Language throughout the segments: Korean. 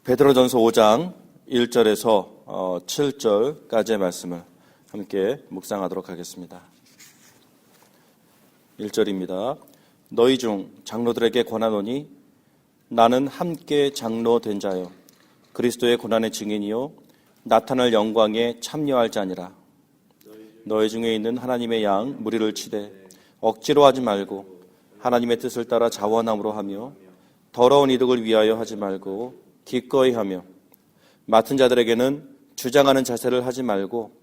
베드로전서 5장 1절에서 7절까지의 말씀을 함께 묵상하도록 하겠습니다. 1절입니다. 너희 중 장로들에게 권하노니 나는 함께 장로 된 자요 그리스도의 고난의 증인이요 나타날 영광에 참여할 자니라. 너희 중에 있는 하나님의 양 무리를 치되 억지로 하지 말고 하나님의 뜻을 따라 자원함으로 하며 더러운 이득을 위하여 하지 말고 기꺼이 하며 맡은 자들에게는 주장하는 자세를 하지 말고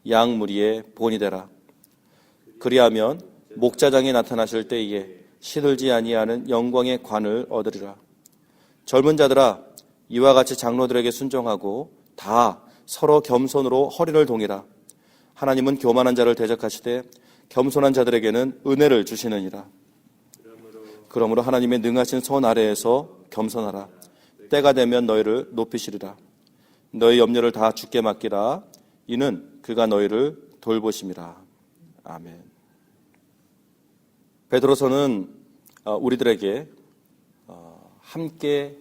양 무리의 본이 되라. 그리하면 목자장이 나타나실 때에 시들지 아니하는 영광의 관을 얻으리라. 젊은 자들아 이와 같이 장로들에게 순종하고 다 서로 겸손으로 허리를 동이라. 하나님은 교만한 자를 대적하시되 겸손한 자들에게는 은혜를 주시느니라. 그러므로 하나님의 능하신 손 아래에서 겸손하라. 때가 되면 너희를 높이시리라. 너희 염려를 다 주께 맡기라. 이는 그가 너희를 돌보심이라. 아멘. 베드로서는 우리들에게 함께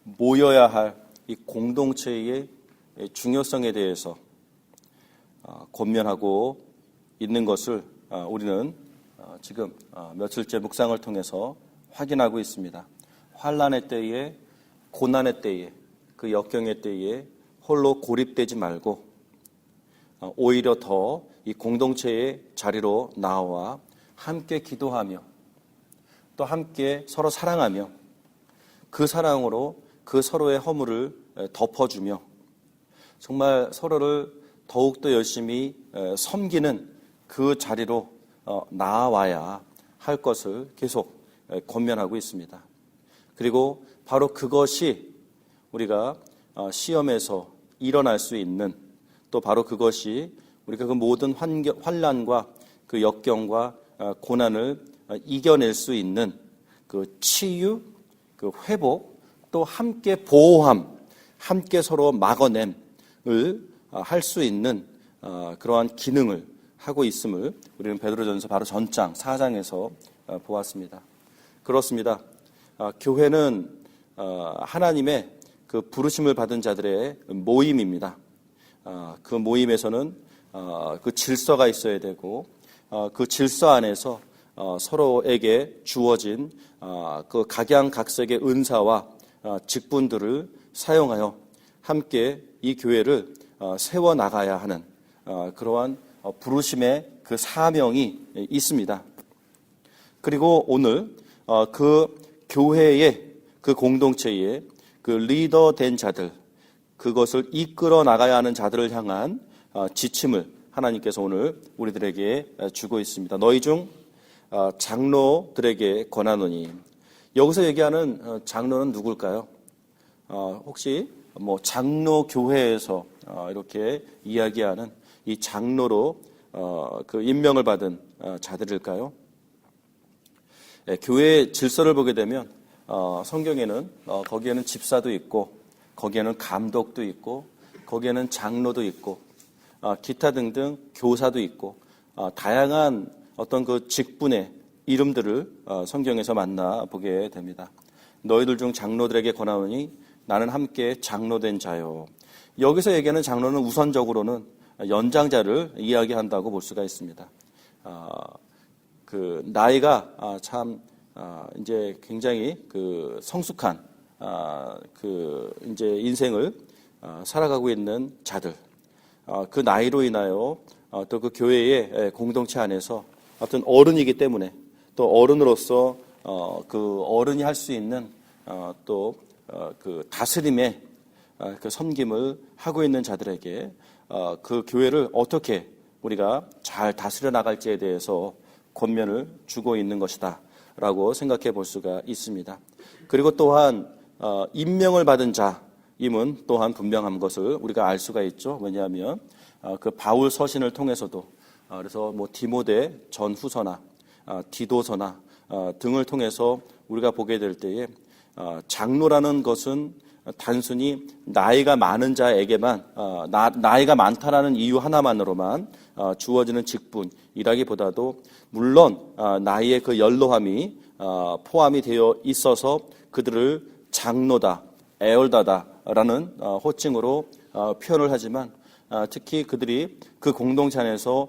모여야 할 이 공동체의 중요성에 대해서 권면하고 있는 것을 우리는 지금 며칠째 묵상을 통해서 확인하고 있습니다. 환난의 때에, 고난의 때에, 그 역경의 때에 홀로 고립되지 말고 오히려 더 이 공동체의 자리로 나와 함께 기도하며 또 함께 서로 사랑하며 그 사랑으로 그 서로의 허물을 덮어주며 정말 서로를 더욱더 열심히 섬기는 그 자리로 나아와야 할 것을 계속 권면하고 있습니다. 그리고 바로 그것이 우리가 시험에서 일어날 수 있는 또 바로 그것이 우리가 그 모든 환난과 그 역경과 고난을 이겨낼 수 있는 그 치유, 그 회복, 또 함께 보호함, 함께 서로 막아냄을 할 수 있는 그러한 기능을 하고 있음을 우리는 베드로전서 바로 전장 4장에서 보았습니다. 그렇습니다. 교회는 하나님의 그 부르심을 받은 자들의 모임입니다. 그 모임에서는 그 질서가 있어야 되고 그 질서 안에서 서로에게 주어진 그 각양각색의 은사와 직분들을 사용하여 함께 이 교회를 세워나가야 하는 그러한 부르심의 그 사명이 있습니다. 그리고 오늘 그 교회의 그 공동체의 그 리더 된 자들, 그것을 이끌어 나가야 하는 자들을 향한 지침을 하나님께서 오늘 우리들에게 주고 있습니다. 너희 중 장로들에게 권하노니, 여기서 얘기하는 장로는 누굴까요? 혹시 뭐 장로 교회에서 이렇게 이야기하는 이 장로로 그 임명을 받은 자들일까요? 교회의 질서를 보게 되면 성경에는 거기에는 집사도 있고 거기에는 감독도 있고 거기에는 장로도 있고 기타 등등 교사도 있고 다양한 어떤 그 직분의 이름들을 성경에서 만나보게 됩니다. 너희들 중 장로들에게 권하노니 나는 함께 장로된 자요. 여기서 얘기하는 장로는 우선적으로는 연장자를 이야기한다고 볼 수가 있습니다. 그 나이가 참 이제 굉장히 그 성숙한 그 이제 인생을 살아가고 있는 자들, 그 나이로 인하여 또 그 교회의 공동체 안에서 어떤 어른이기 때문에 또 어른으로서 그 어른이 할 수 있는 또 그 다스림의 그 섬김을 하고 있는 자들에게 그 교회를 어떻게 우리가 잘 다스려 나갈지에 대해서 권면을 주고 있는 것이다라고 생각해 볼 수가 있습니다. 그리고 또한 임명을 받은 자임은 또한 분명한 것을 우리가 알 수가 있죠. 왜냐하면 그 바울 서신을 통해서도 그래서 뭐 디모데 전후서나 디도서나 등을 통해서 우리가 보게 될 때에 장로라는 것은 단순히 나이가 많은 자에게만 나이가 많다라는 이유 하나만으로만 주어지는 직분이라기보다도 물론 나이의 그 연로함이 포함이 되어 있어서 그들을 장로다, 에얼다다 자라는 호칭으로 표현을 하지만 특히 그들이 그 공동체 안에서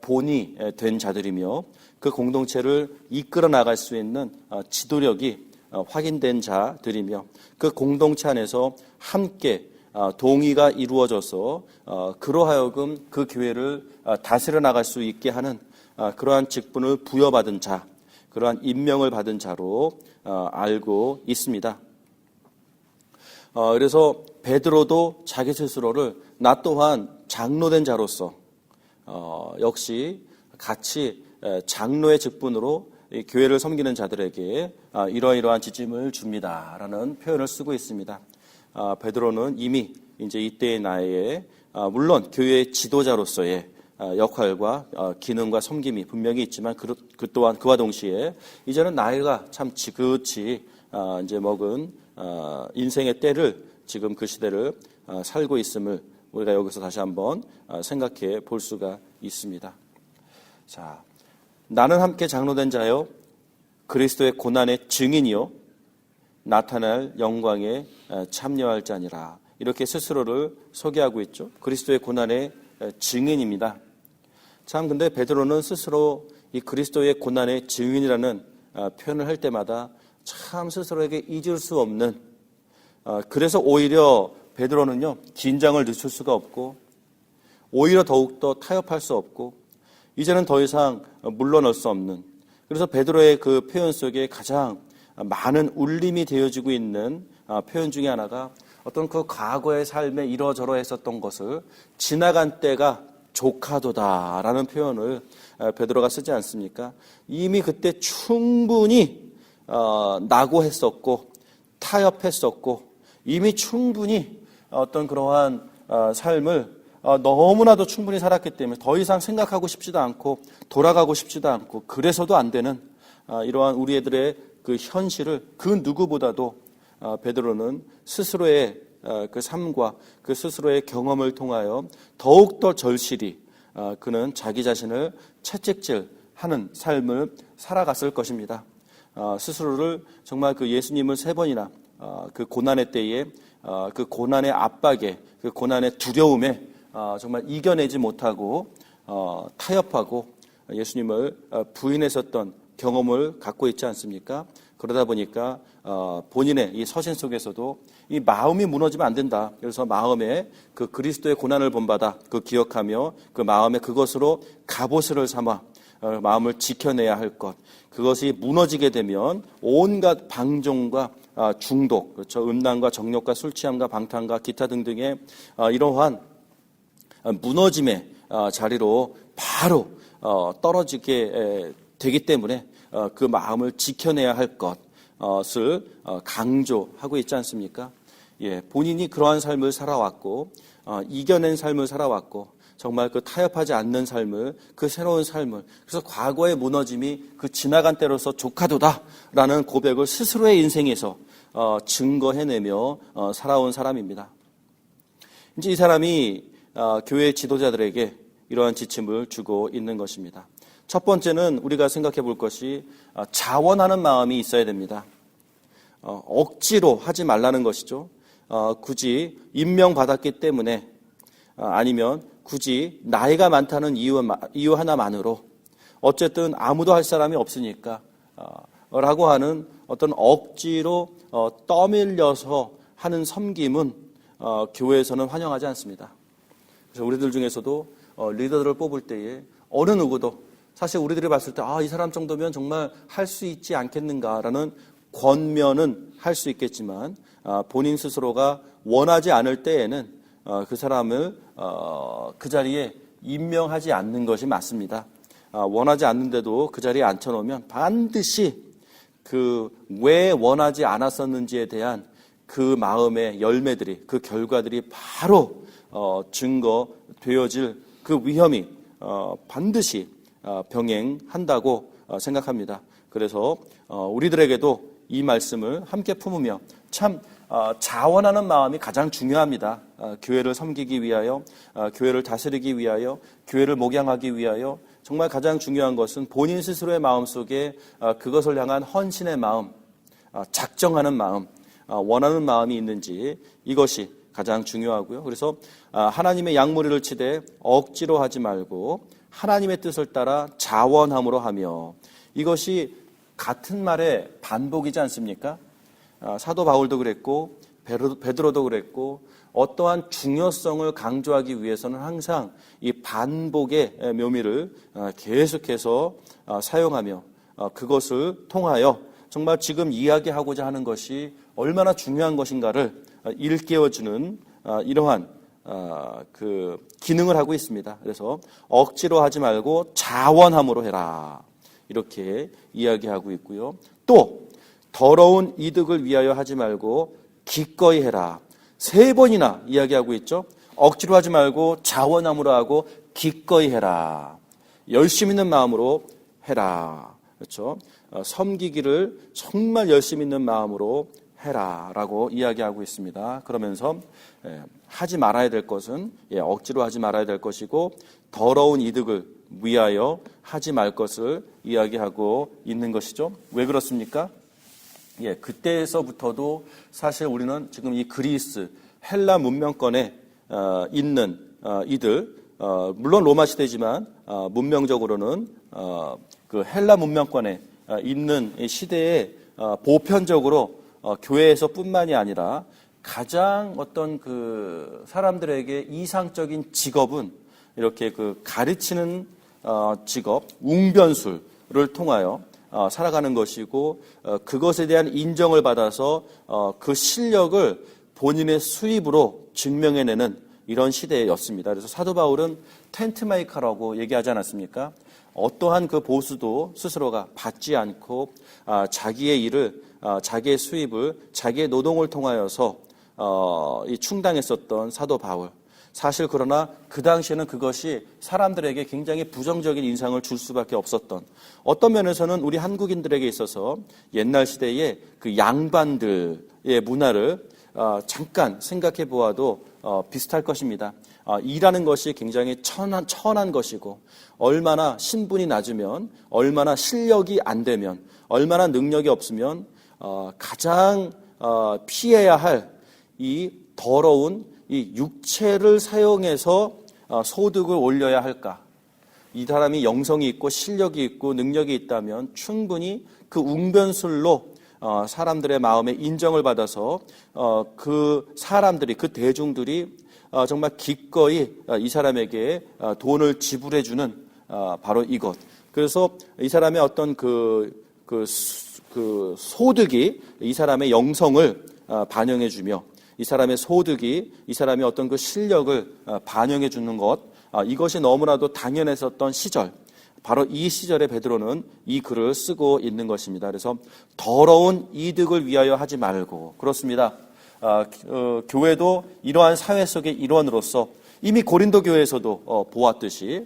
본이 된 자들이며 그 공동체를 이끌어 나갈 수 있는 지도력이 확인된 자들이며 그 공동체 안에서 함께 동의가 이루어져서 그로 하여금 그 교회를 다스려 나갈 수 있게 하는 그러한 직분을 부여받은 자, 그러한 임명을 받은 자로 알고 있습니다. 그래서 베드로도 자기 스스로를 나 또한 장로된 자로서 역시 같이 장로의 직분으로 이 교회를 섬기는 자들에게 이러이러한 지침을 줍니다라는 표현을 쓰고 있습니다. 베드로는 이미 이제 이때의 나이에 물론 교회의 지도자로서의 역할과 기능과 섬김이 분명히 있지만 그 또한 그와 동시에 이제는 나이가 참 지긋이 이제 먹은 인생의 때를 지금 그 시대를 살고 있음을 우리가 여기서 다시 한번 생각해 볼 수가 있습니다. 자, 나는 함께 장로된 자요 그리스도의 고난의 증인이요 나타날 영광에 참여할 자니라. 이렇게 스스로를 소개하고 있죠. 그리스도의 고난의 증인입니다. 참 근데 베드로는 스스로 이 그리스도의 고난의 증인이라는 표현을 할 때마다 참 스스로에게 잊을 수 없는 그래서 오히려 베드로는요 긴장을 늦출 수가 없고 오히려 더욱더 타협할 수 없고 이제는 더 이상 물러날 수 없는 그래서 베드로의 그 표현 속에 가장 많은 울림이 되어지고 있는 표현 중에 하나가 어떤 그 과거의 삶에 이러저러 했었던 것을 지나간 때가 조카도다라는 표현을 베드로가 쓰지 않습니까? 이미 그때 충분히 낙오했었고 타협했었고 이미 충분히 어떤 그러한 삶을 너무나도 충분히 살았기 때문에 더 이상 생각하고 싶지도 않고 돌아가고 싶지도 않고 그래서도 안 되는 이러한 우리들의 그 현실을 그 누구보다도 베드로는 스스로의 그 삶과 그 스스로의 경험을 통하여 더욱더 절실히 그는 자기 자신을 채찍질하는 삶을 살아갔을 것입니다. 스스로를 정말 그 예수님을 3번이나 그 고난의 때에 그 고난의 압박에 그 고난의 두려움에 정말 이겨내지 못하고 타협하고 예수님을 부인했었던 경험을 갖고 있지 않습니까? 그러다 보니까 본인의 이 서신 속에서도 이 마음이 무너지면 안 된다. 그래서 마음에 그 그리스도의 고난을 본받아 그 기억하며 그 마음에 그것으로 갑옷을 삼아 마음을 지켜내야 할 것. 그것이 무너지게 되면 온갖 방종과 중독, 그렇죠? 음란과 정욕과 술 취함과 방탕과 기타 등등의 이러한 무너짐의 자리로 바로 떨어지게 되기 때문에 그 마음을 지켜내야 할 것을 강조하고 있지 않습니까? 예, 본인이 그러한 삶을 살아왔고 이겨낸 삶을 살아왔고 정말 그 타협하지 않는 삶을 그 새로운 삶을 그래서 과거의 무너짐이 그 지나간 때로서 조카도다라는 고백을 스스로의 인생에서 증거해내며 살아온 사람입니다. 이제 이 사람이 교회 지도자들에게 이러한 지침을 주고 있는 것입니다. 첫 번째는 우리가 생각해 볼 것이 자원하는 마음이 있어야 됩니다. 억지로 하지 말라는 것이죠. 굳이 임명받았기 때문에 아니면 굳이 나이가 많다는 이유 하나만으로 어쨌든 아무도 할 사람이 없으니까 라고 하는 어떤 억지로 떠밀려서 하는 섬김은 교회에서는 환영하지 않습니다. 그래서 우리들 중에서도 리더들을 뽑을 때에 어느 누구도 사실 우리들이 봤을 때 이 사람 정도면 정말 할 수 있지 않겠는가라는 권면은 할 수 있겠지만 본인 스스로가 원하지 않을 때에는 그 사람을 그 자리에 임명하지 않는 것이 맞습니다. 원하지 않는데도 그 자리에 앉혀놓으면 반드시 그 왜 원하지 않았었는지에 대한 그 마음의 열매들이 그 결과들이 바로 증거되어질 그 위험이 반드시 병행한다고 생각합니다. 그래서 우리들에게도 이 말씀을 함께 품으며 참 자원하는 마음이 가장 중요합니다. 교회를 섬기기 위하여, 교회를 다스리기 위하여, 교회를 목양하기 위하여 정말 가장 중요한 것은 본인 스스로의 마음속에 그것을 향한 헌신의 마음, 작정하는 마음, 원하는 마음이 있는지 이것이 가장 중요하고요. 그래서 하나님의 양무리를 치되 억지로 하지 말고 하나님의 뜻을 따라 자원함으로 하며, 이것이 같은 말의 반복이지 않습니까? 사도 바울도 그랬고 베드로도 그랬고, 어떠한 중요성을 강조하기 위해서는 항상 이 반복의 묘미를 계속해서 사용하며 그것을 통하여 정말 지금 이야기하고자 하는 것이 얼마나 중요한 것인가를 일깨워주는 이러한 그 기능을 하고 있습니다. 그래서 억지로 하지 말고 자원함으로 해라, 이렇게 이야기하고 있고요. 또 더러운 이득을 위하여 하지 말고 기꺼이 해라, 3번이나 이야기하고 있죠. 억지로 하지 말고 자원함으로 하고 기꺼이 해라, 열심 있는 마음으로 해라. 그렇죠? 섬기기를 정말 열심 있는 마음으로 해라라고 이야기하고 있습니다. 그러면서 하지 말아야 될 것은 억지로 하지 말아야 될 것이고, 더러운 이득을 위하여 하지 말 것을 이야기하고 있는 것이죠. 왜 그렇습니까? 그때에서부터도 사실 우리는 지금 이 그리스 헬라 문명권에 있는 이들, 물론 로마 시대지만 문명적으로는 그 헬라 문명권에 있는 시대에 보편적으로 교회에서뿐만이 아니라 가장 어떤 그 사람들에게 이상적인 직업은 이렇게 그 가르치는 직업, 웅변술을 통하여 살아가는 것이고, 그것에 대한 인정을 받아서 그 실력을 본인의 수입으로 증명해내는 이런 시대였습니다. 그래서 사도 바울은 텐트메이커라고 얘기하지 않았습니까? 어떠한 그 보수도 스스로가 받지 않고 자기의 일을, 자기의 수입을, 자기의 노동을 통하여서 충당했었던 사도 바울. 사실 그러나 그 당시에는 그것이 사람들에게 굉장히 부정적인 인상을 줄 수밖에 없었던, 어떤 면에서는 우리 한국인들에게 있어서 옛날 시대의 그 양반들의 문화를 잠깐 생각해 보아도 비슷할 것입니다. 일하는 것이 굉장히 천한 것이고, 얼마나 신분이 낮으면, 얼마나 실력이 안 되면, 얼마나 능력이 없으면 가장 피해야 할 이 더러운 이 육체를 사용해서 소득을 올려야 할까? 이 사람이 영성이 있고 실력이 있고 능력이 있다면 충분히 그 웅변술로 사람들의 마음에 인정을 받아서 그 사람들이, 그 대중들이 정말 기꺼이 이 사람에게 돈을 지불해주는 바로 이것. 그래서 이 사람의 어떤 그 소득이 이 사람의 영성을 반영해주며, 이 사람의 소득이 이 사람의 어떤 그 실력을 반영해 주는 것, 이것이 너무나도 당연했었던 시절, 바로 이 시절에 베드로는 이 글을 쓰고 있는 것입니다. 그래서 더러운 이득을 위하여 하지 말고, 그렇습니다. 교회도 이러한 사회 속의 일원으로서 이미 고린도 교회에서도 보았듯이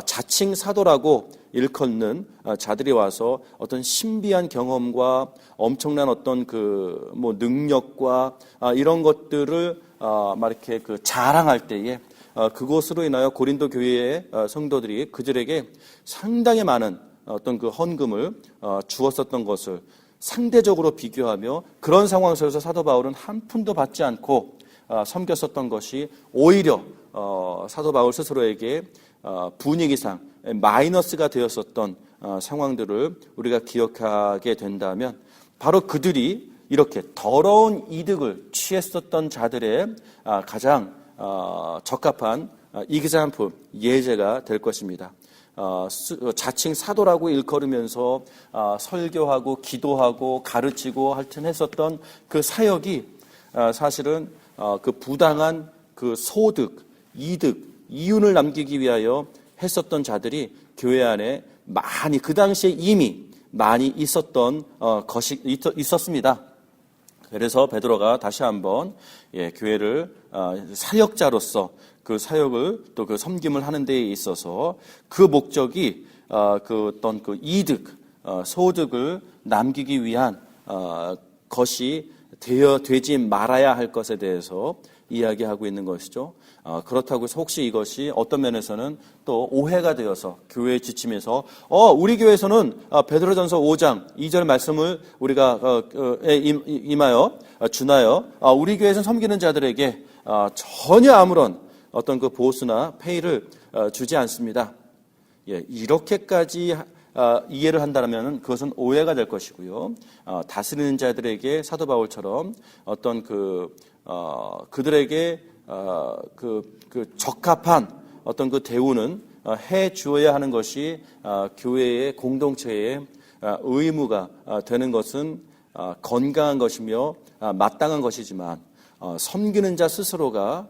자칭 사도라고 일컫는 자들이 와서 어떤 신비한 경험과 엄청난 어떤 그 뭐 능력과 이런 것들을 막 이렇게 그 자랑할 때에 그것으로 인하여 고린도 교회의 성도들이 그들에게 상당히 많은 어떤 그 헌금을 주었었던 것을 상대적으로 비교하며, 그런 상황 속에서 사도 바울은 한 푼도 받지 않고 섬겼었던 것이 오히려 사도 바울 스스로에게 분위기상 마이너스가 되었었던 상황들을 우리가 기억하게 된다면, 바로 그들이 이렇게 더러운 이득을 취했었던 자들의 가장 적합한 이그젬플, 예제가 될 것입니다. 자칭 사도라고 일컬으면서 설교하고 기도하고 가르치고 하여튼 했었던 그 사역이 사실은 그 부당한 그 소득, 이득, 이윤을 남기기 위하여 했었던 자들이 교회 안에 많이, 그 당시에 이미 많이 있었던 것이 있었습니다. 그래서 베드로가 다시 한번 교회를 사역자로서 그 사역을 또 그 섬김을 하는 데에 있어서 그 목적이 그 어떤 그 이득, 소득을 남기기 위한 것이 되지 말아야 할 것에 대해서 이야기하고 있는 것이죠. 그렇다고 해서 혹시 이것이 어떤 면에서는 또 오해가 되어서 교회에 지침에서 우리 교회에서는 베드로전서 5장 2절 말씀을 우리가 임하여 준하여 우리 교회에서는 섬기는 자들에게 전혀 아무런 어떤 그 보수나 페이를 주지 않습니다. 예, 이렇게까지 이해를 한다면 그것은 오해가 될 것이고요. 다스리는 자들에게 사도 바울처럼 어떤 그들에게 그 적합한 어떤 그 대우는 해 주어야 하는 것이 교회의 공동체의 의무가 되는 것은 건강한 것이며 마땅한 것이지만 섬기는 자 스스로가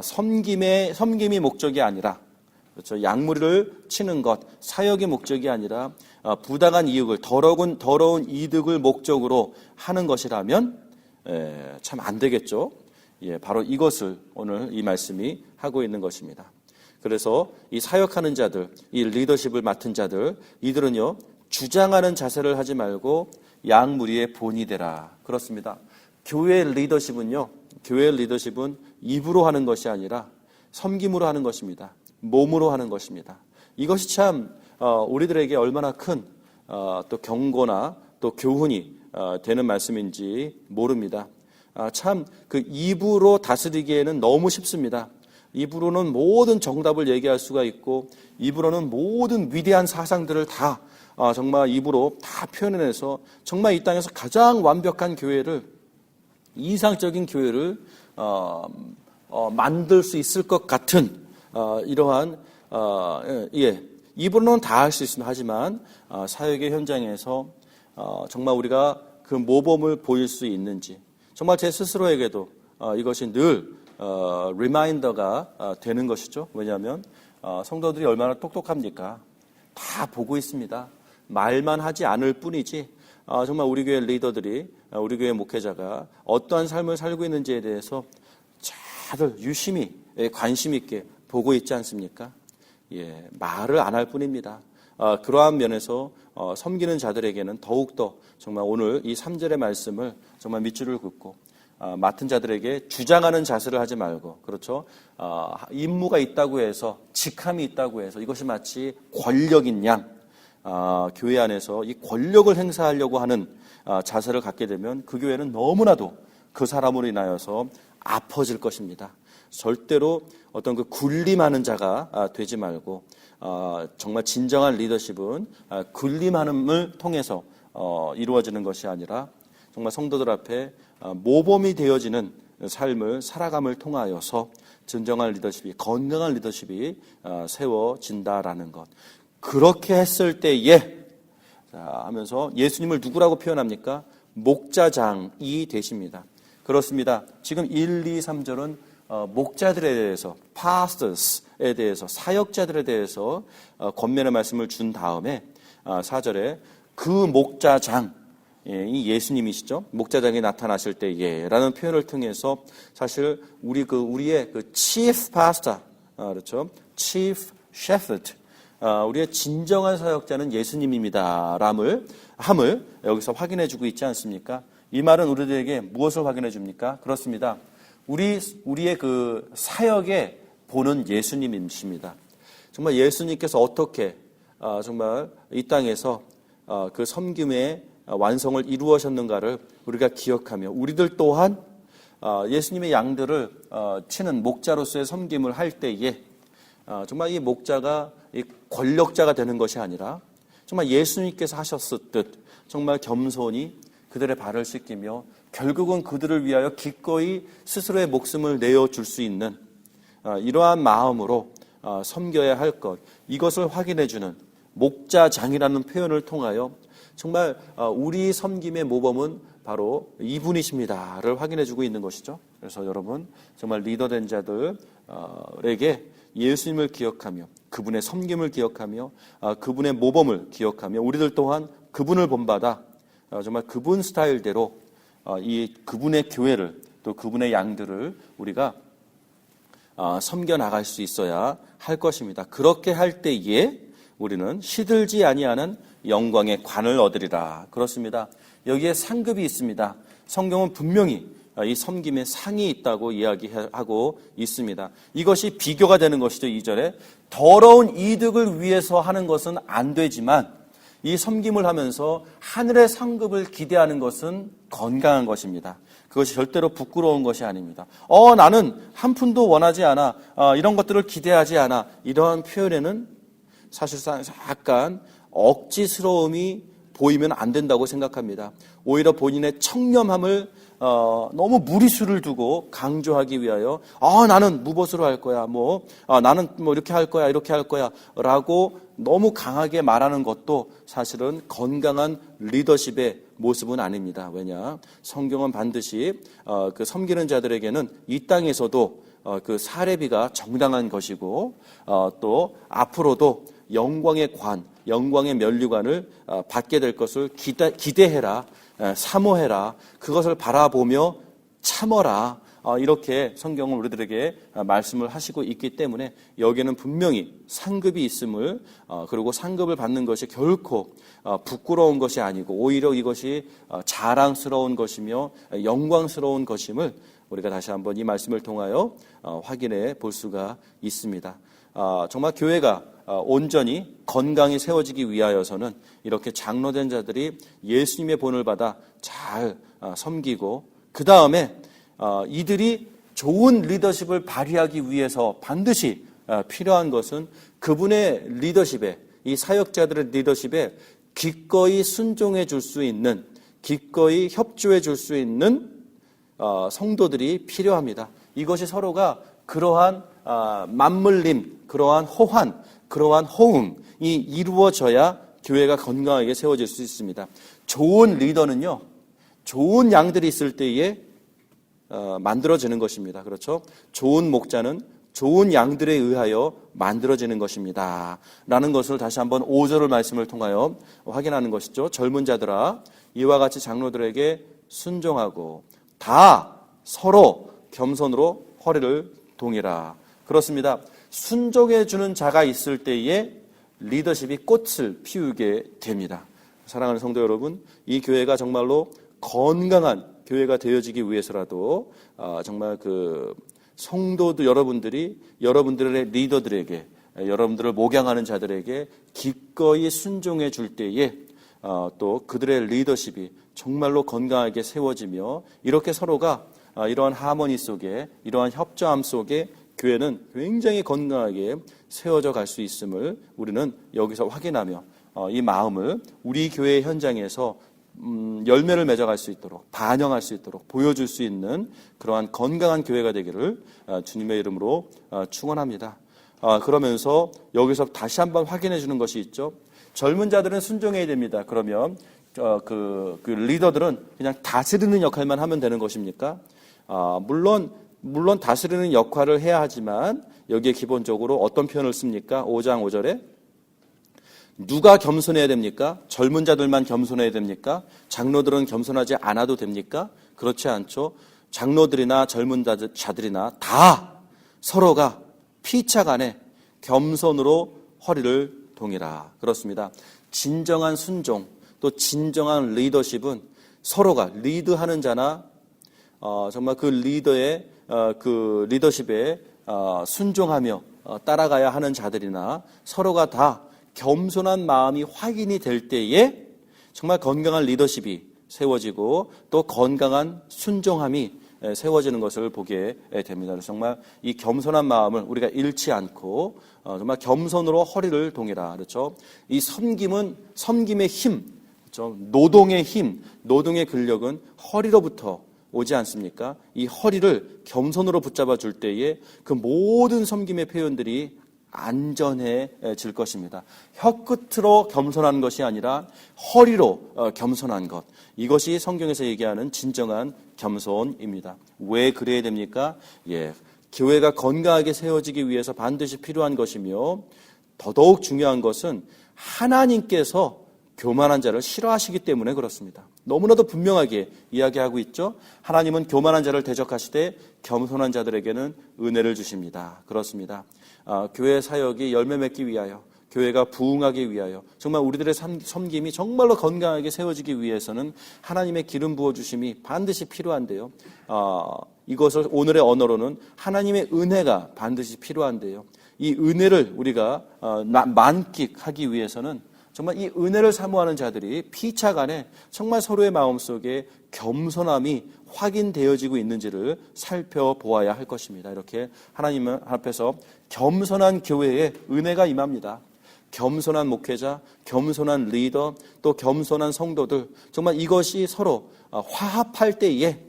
섬김이 목적이 아니라 그렇죠. 약물을 치는 것, 사역이 목적이 아니라 부당한 이익을 더러운 이득을 목적으로 하는 것이라면 참 안 되겠죠. 예, 바로 이것을 오늘 이 말씀이 하고 있는 것입니다. 그래서 이 사역하는 자들, 이 리더십을 맡은 자들, 이들은요 주장하는 자세를 하지 말고 양무리의 본이 되라. 그렇습니다. 교회 리더십은 입으로 하는 것이 아니라 섬김으로 하는 것입니다. 몸으로 하는 것입니다. 이것이 참 우리들에게 얼마나 큰 또 경고나 또 교훈이 되는 말씀인지 모릅니다. 참 그 입으로 다스리기에는 너무 쉽습니다. 입으로는 모든 정답을 얘기할 수가 있고 입으로는 모든 위대한 사상들을 다 정말 입으로 다 표현해내서 정말 이 땅에서 가장 완벽한 교회를 이상적인 교회를 만들 수 있을 것 같은 이러한 입으로는 다 할 수 있으면 하지만 사역의 현장에서 정말 우리가 그 모범을 보일 수 있는지 정말 제 스스로에게도 이것이 늘 리마인더가 되는 것이죠. 왜냐하면 성도들이 얼마나 똑똑합니까? 다 보고 있습니다. 말만 하지 않을 뿐이지 정말 우리 교회 리더들이 우리 교회 목회자가 어떠한 삶을 살고 있는지에 대해서 다들 유심히 관심 있게 보고 있지 않습니까? 예, 말을 안 할 뿐입니다. 그러한 면에서 섬기는 자들에게는 더욱더 정말 오늘 이 3절의 말씀을 정말 밑줄을 긋고 맡은 자들에게 주장하는 자세를 하지 말고 그렇죠. 임무가 있다고 해서 직함이 있다고 해서 이것이 마치 권력인 양 교회 안에서 이 권력을 행사하려고 하는 자세를 갖게 되면 그 교회는 너무나도 그 사람으로 인하여서 아파질 것입니다. 절대로 어떤 그 군림하는 자가 되지 말고 정말 진정한 리더십은 군림함을 통해서 이루어지는 것이 아니라 정말 성도들 앞에 모범이 되어지는 삶을 살아감을 통하여서 진정한 리더십이 건강한 리더십이 세워진다라는 것. 그렇게 했을 때에 하면서 예수님을 누구라고 표현합니까? 목자장이 되십니다. 그렇습니다. 지금 1, 2, 3절은 목자들에 대해서 pastors에 대해서 사역자들에 대해서 권면의 말씀을 준 다음에 4절에 그 목자장 이 예수님이시죠. 목자장이 나타나실 때에라는 표현을 통해서 사실 우리의 그 chief pastor 그렇죠. chief shepherd 우리의 진정한 사역자는 예수님입니다람을 함을 여기서 확인해주고 있지 않습니까? 이 말은 우리들에게 무엇을 확인해줍니까? 그렇습니다. 우리의 그 사역의 본은 예수님이십니다. 정말 예수님께서 어떻게 정말 이 땅에서 그 섬김의 완성을 이루어셨는가를 우리가 기억하며 우리들 또한 예수님의 양들을 치는 목자로서의 섬김을 할 때에 정말 이 목자가 이 권력자가 되는 것이 아니라 정말 예수님께서 하셨을 듯 정말 겸손히 그들의 발을 씻기며 결국은 그들을 위하여 기꺼이 스스로의 목숨을 내어줄 수 있는 이러한 마음으로 섬겨야 할 것, 이것을 확인해주는 목자장이라는 표현을 통하여 정말 우리 섬김의 모범은 바로 이분이십니다를 확인해주고 있는 것이죠. 그래서 여러분 정말 리더된 자들에게 예수님을 기억하며 그분의 섬김을 기억하며 그분의 모범을 기억하며 우리들 또한 그분을 본받아 정말 그분 스타일대로 이 그분의 교회를 또 그분의 양들을 우리가 섬겨 나갈 수 있어야 할 것입니다. 그렇게 할 때에 우리는 시들지 아니하는 영광의 관을 얻으리라. 그렇습니다. 여기에 상급이 있습니다. 성경은 분명히 이 섬김의 상이 있다고 이야기하고 있습니다. 이것이 비교가 되는 것이죠. 2절에 더러운 이득을 위해서 하는 것은 안 되지만 이 섬김을 하면서 하늘의 상급을 기대하는 것은 건강한 것입니다. 그것이 절대로 부끄러운 것이 아닙니다. 나는 한 푼도 원하지 않아. 이런 것들을 기대하지 않아. 이러한 표현에는 사실상 약간 억지스러움이 보이면 안 된다고 생각합니다. 오히려 본인의 청렴함을 너무 무리수를 두고 강조하기 위하여 나는 무보수로 할 거야. 나는 이렇게 할 거야. 이렇게 할 거야. 라고 너무 강하게 말하는 것도 사실은 건강한 리더십의 모습은 아닙니다. 왜냐? 성경은 반드시 그 섬기는 자들에게는 이 땅에서도 그 사례비가 정당한 것이고 또 앞으로도 영광의 관, 영광의 면류관을 받게 될 것을 기대해라, 사모해라, 그것을 바라보며 참어라. 이렇게 성경은 우리들에게 말씀을 하시고 있기 때문에 여기에는 분명히 상급이 있음을 그리고 상급을 받는 것이 결코 부끄러운 것이 아니고 오히려 이것이 자랑스러운 것이며 영광스러운 것임을 우리가 다시 한번 이 말씀을 통하여 확인해 볼 수가 있습니다. 정말 교회가 온전히 건강히 세워지기 위하여서는 이렇게 장로된 자들이 예수님의 본을 받아 잘 섬기고 그 다음에 이들이 좋은 리더십을 발휘하기 위해서 반드시 필요한 것은 그분의 리더십에, 이 사역자들의 리더십에 기꺼이 순종해 줄 수 있는, 기꺼이 협조해 줄 수 있는 성도들이 필요합니다. 이것이 서로가 그러한 맞물림, 그러한 호환, 그러한 호응이 이루어져야 교회가 건강하게 세워질 수 있습니다. 좋은 리더는요, 좋은 양들이 있을 때에 만들어지는 것입니다. 그렇죠? 좋은 목자는 좋은 양들에 의하여 만들어지는 것입니다. 라는 것을 다시 한번 5절의 말씀을 통하여 확인하는 것이죠. 젊은 자들아, 이와 같이 장로들에게 순종하고 다 서로 겸손으로 허리를 동이라. 그렇습니다. 순종해 주는 자가 있을 때에 리더십이 꽃을 피우게 됩니다. 사랑하는 성도 여러분, 이 교회가 정말로 건강한 교회가 되어지기 위해서라도 정말 그 성도들 여러분들이 여러분들의 리더들에게, 여러분들을 목양하는 자들에게 기꺼이 순종해 줄 때에 또 그들의 리더십이 정말로 건강하게 세워지며 이렇게 서로가 이러한 하모니 속에, 이러한 협조함 속에 교회는 굉장히 건강하게 세워져 갈 수 있음을 우리는 여기서 확인하며 이 마음을 우리 교회 현장에서 열매를 맺어갈 수 있도록, 반영할 수 있도록 보여줄 수 있는 그러한 건강한 교회가 되기를 주님의 이름으로 축원합니다. 그러면서 여기서 다시 한번 확인해 주는 것이 있죠. 젊은 자들은 순종해야 됩니다. 그러면 그 리더들은 그냥 다스리는 역할만 하면 되는 것입니까? 물론 다스리는 역할을 해야 하지만 여기에 기본적으로 어떤 표현을 씁니까? 5장 5절에 누가 겸손해야 됩니까? 젊은 자들만 겸손해야 됩니까? 장로들은 겸손하지 않아도 됩니까? 그렇지 않죠. 장로들이나 젊은 자들이나 다 서로가 피차간에 겸손으로 허리를 동이라. 그렇습니다. 진정한 순종, 또 진정한 리더십은 서로가 리드하는 자나 정말 그 리더의 그 리더십에 순종하며 따라가야 하는 자들이나 서로가 다 겸손한 마음이 확인이 될 때에 정말 건강한 리더십이 세워지고 또 건강한 순종함이 세워지는 것을 보게 됩니다. 그래서 정말 이 겸손한 마음을 우리가 잃지 않고 정말 겸손으로 허리를 동이라. 그렇죠? 이 섬김의 힘, 그렇죠? 노동의 힘, 노동의 근력은 허리로부터 오지 않습니까? 이 허리를 겸손으로 붙잡아 줄 때에 그 모든 섬김의 표현들이 안전해질 것입니다. 혀끝으로 겸손한 것이 아니라 허리로 겸손한 것. 이것이 성경에서 얘기하는 진정한 겸손입니다. 왜 그래야 됩니까? 교회가 건강하게 세워지기 위해서 반드시 필요한 것이며 더더욱 중요한 것은 하나님께서 교만한 자를 싫어하시기 때문에 그렇습니다. 너무나도 분명하게 이야기하고 있죠. 하나님은 교만한 자를 대적하시되 겸손한 자들에게는 은혜를 주십니다. 그렇습니다. 교회 사역이 열매 맺기 위하여 교회가 부흥하기 위하여 정말 우리들의 섬김이 정말로 건강하게 세워지기 위해서는 하나님의 기름 부어주심이 반드시 필요한데요. 이것을 오늘의 언어로는 하나님의 은혜가 반드시 필요한데요. 이 은혜를 우리가 만끽하기 위해서는 정말 이 은혜를 사모하는 자들이 피차간에 정말 서로의 마음속에 겸손함이 확인되어지고 있는지를 살펴보아야 할 것입니다. 이렇게 하나님 앞에서 겸손한 교회에 은혜가 임합니다. 겸손한 목회자, 겸손한 리더, 또 겸손한 성도들, 정말 이것이 서로 화합할 때에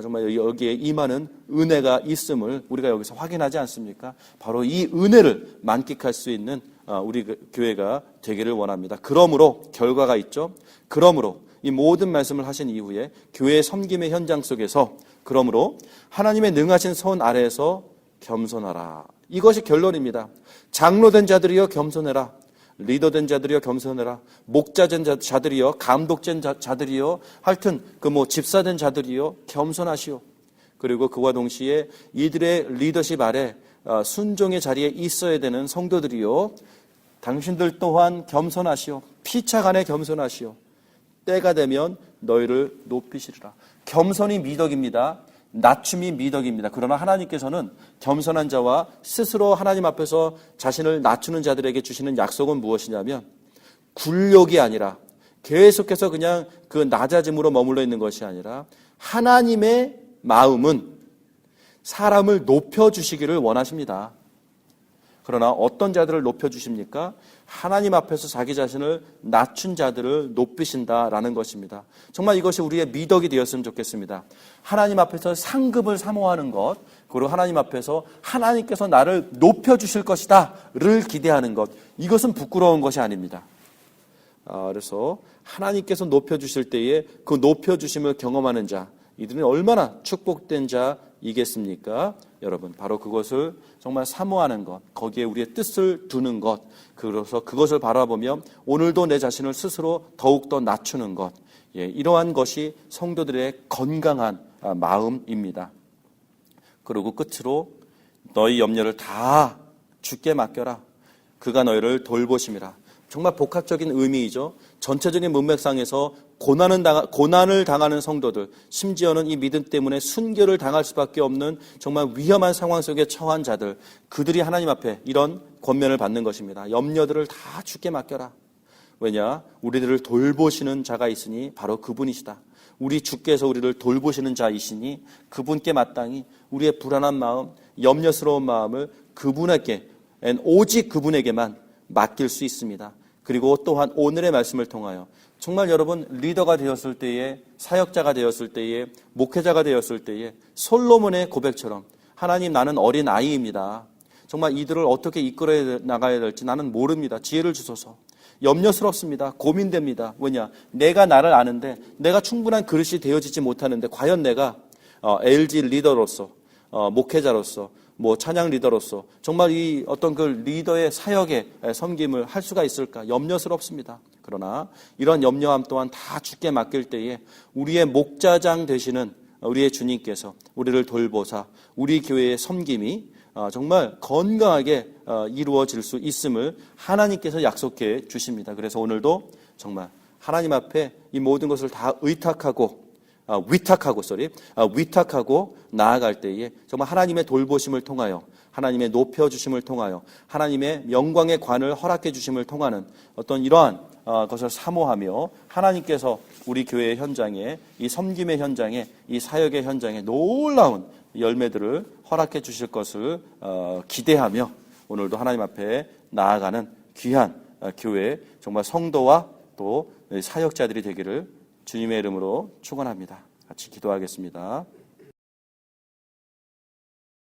정말 여기에 임하는 은혜가 있음을 우리가 여기서 확인하지 않습니까? 바로 이 은혜를 만끽할 수 있는 우리 교회가 되기를 원합니다. 그러므로 결과가 있죠. 그러므로 이 모든 말씀을 하신 이후에 교회의 섬김의 현장 속에서 그러므로 하나님의 능하신 손 아래에서 겸손하라. 이것이 결론입니다. 장로된 자들이여 겸손해라. 리더된 자들이여 겸손해라. 목자된 자들이여, 감독된 자들이여, 하여튼 집사된 자들이여 겸손하시오. 그리고 그와 동시에 이들의 리더십 아래 순종의 자리에 있어야 되는 성도들이여, 당신들 또한 겸손하시오. 피차간에 겸손하시오. 때가 되면 너희를 높이시리라. 겸손이 미덕입니다. 낮춤이 미덕입니다. 그러나 하나님께서는 겸손한 자와 스스로 하나님 앞에서 자신을 낮추는 자들에게 주시는 약속은 무엇이냐면 굴욕이 아니라 계속해서 그냥 그 낮아짐으로 머물러 있는 것이 아니라 하나님의 마음은 사람을 높여주시기를 원하십니다. 그러나 어떤 자들을 높여주십니까? 하나님 앞에서 자기 자신을 낮춘 자들을 높이신다라는 것입니다. 정말 이것이 우리의 미덕이 되었으면 좋겠습니다. 하나님 앞에서 상급을 사모하는 것, 그리고 하나님 앞에서 하나님께서 나를 높여주실 것이다를 기대하는 것, 이것은 부끄러운 것이 아닙니다. 그래서 하나님께서 높여주실 때에 그 높여주심을 경험하는 자, 이들은 얼마나 축복된 자이겠습니까? 여러분, 바로 그것을 정말 사모하는 것, 거기에 우리의 뜻을 두는 것, 그래서 그것을 바라보며 오늘도 내 자신을 스스로 더욱더 낮추는 것, 이러한 것이 성도들의 건강한 마음입니다. 그리고 끝으로 너희 염려를 다 주께 맡겨라. 그가 너희를 돌보심이라. 정말 복합적인 의미이죠. 전체적인 문맥상에서 고난을 당하는 성도들, 심지어는 이 믿음 때문에 순교를 당할 수밖에 없는 정말 위험한 상황 속에 처한 자들, 그들이 하나님 앞에 이런 권면을 받는 것입니다. 염려들을 다 주께 맡겨라. 왜냐? 우리들을 돌보시는 자가 있으니 바로 그분이시다. 우리 주께서 우리를 돌보시는 자이시니 그분께 마땅히 우리의 불안한 마음, 염려스러운 마음을 그분에게, 오직 그분에게만 맡길 수 있습니다. 그리고 또한 오늘의 말씀을 통하여 정말 여러분 리더가 되었을 때에, 사역자가 되었을 때에, 목회자가 되었을 때에 솔로몬의 고백처럼 하나님, 나는 어린 아이입니다. 정말 이들을 어떻게 이끌어 나가야 될지 나는 모릅니다. 지혜를 주소서. 염려스럽습니다. 고민됩니다. 왜냐? 내가 나를 아는데 내가 충분한 그릇이 되어지지 못하는데 과연 내가 LG 리더로서, 목회자로서, 찬양 리더로서 정말 이 어떤 그 리더의 사역에 섬김을 할 수가 있을까? 염려스럽습니다. 그러나 이런 염려함 또한 다 주께 맡길 때에 우리의 목자장 되시는 우리의 주님께서 우리를 돌보사 우리 교회의 섬김이 정말 건강하게 이루어질 수 있음을 하나님께서 약속해 주십니다. 그래서 오늘도 정말 하나님 앞에 이 모든 것을 다 위탁하고 나아갈 때에 정말 하나님의 돌보심을 통하여, 하나님의 높여주심을 통하여, 하나님의 영광의 관을 허락해 주심을 통하는 어떤 이러한 것을 사모하며 하나님께서 우리 교회의 현장에, 이 섬김의 현장에, 이 사역의 현장에 놀라운 열매들을 허락해 주실 것을 기대하며 오늘도 하나님 앞에 나아가는 귀한 교회, 정말 성도와 또 사역자들이 되기를 주님의 이름으로 축원합니다. 같이 기도하겠습니다.